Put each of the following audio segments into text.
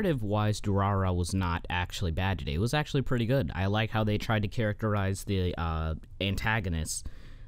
narrative-wise, Durarara was not actually bad today. It was actually pretty good. I like how they tried to characterize the antagonist,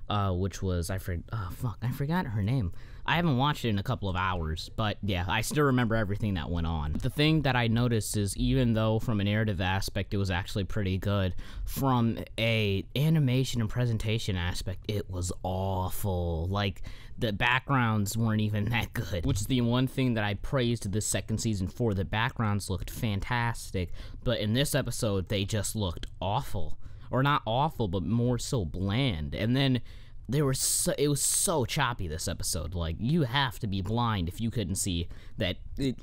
which was, I forgot her name. I haven't watched it in a couple of hours, but yeah, I still remember everything that went on. The thing that I noticed is, even though from a narrative aspect it was actually pretty good, from a animation and presentation aspect, it was awful. Like, the backgrounds weren't even that good, which is the one thing that I praised this second season for. The backgrounds looked fantastic, but in this episode, they just looked awful. Or not awful, but more so bland. And then it was so choppy this episode. Like, you have to be blind if you couldn't see that they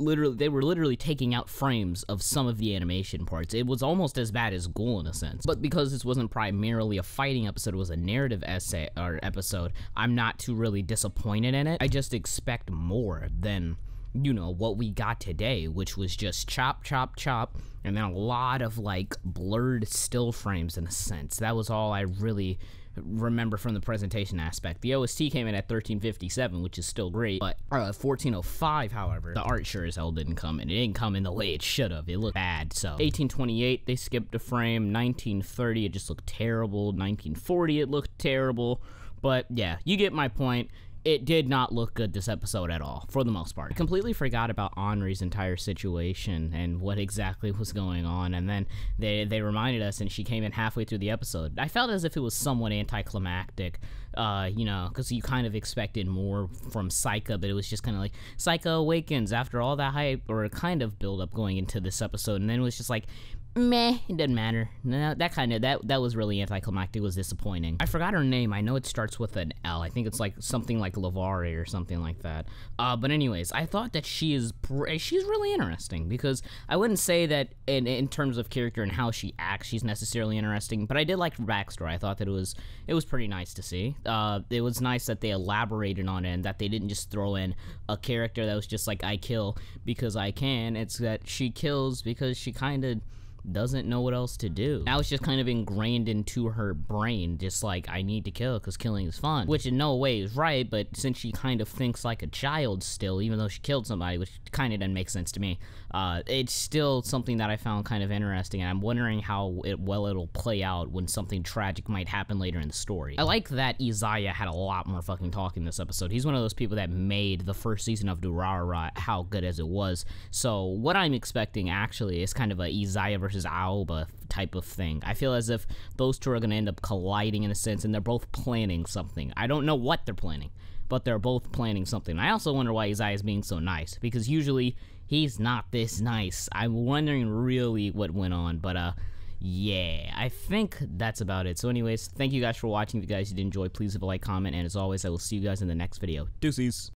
were literally taking out frames of some of the animation parts. It was almost as bad as Ghoul in a sense. But because this wasn't primarily a fighting episode, it was a narrative essay or episode, I'm not too really disappointed in it. I just expect more than, you know, what we got today, which was just chop, chop, chop, and then a lot of, like, blurred still frames in a sense. That was all I really remember from the presentation aspect. The OST came in at 1357, which is still great, but 1405, however, the art sure as hell didn't come in. It didn't come in the way it should have. It looked bad. So 1828, they skipped a frame. 1930, it just looked terrible. 1940, it looked terrible. But yeah, you get my point. It did not look good this episode at all, for the most part. I completely forgot about Henri's entire situation and what exactly was going on, and then they reminded us, and she came in halfway through the episode. I felt as if it was somewhat anticlimactic, you know, because you kind of expected more from Psycho, but it was just kind of like, Psycho awakens after all that hype, or kind of build-up going into this episode, and then it was just like, meh, it doesn't matter. No, that was really anticlimactic. It was disappointing. I forgot her name. I know it starts with an L. I think it's like something like Lavari or something like that. But anyways, I thought that she's really interesting, because I wouldn't say that in terms of character and how she acts, she's necessarily interesting, but I did like her backstory. I thought that it was pretty nice to see. It was nice that they elaborated on it, and that they didn't just throw in a character that was just like, I kill because I can. It's that she kills because she kind of doesn't know what else to do. Now it's just kind of ingrained into her brain, just like, I need to kill because killing is fun, which in no way is right, but since she kind of thinks like a child still, even though she killed somebody, which kind of doesn't make sense to me, it's still something that I found kind of interesting, and I'm wondering how it'll play out when something tragic might happen later in the story. I like that Isaiah had a lot more fucking talk in this episode. He's one of those people that made the first season of Durarara how good as it was, so what I'm expecting actually is kind of a Isaiah versus Aoba type of thing. I feel as if those two are going to end up colliding in a sense, and they're both planning something. I don't know what they're planning, but they're both planning something. I also wonder why Isaiah is being so nice, because usually he's not this nice. I'm wondering really what went on, but yeah, I think that's about it. So anyways, thank you guys for watching. If you guys did enjoy, please leave a like, comment, and as always, I will see you guys in the next video. Deuces!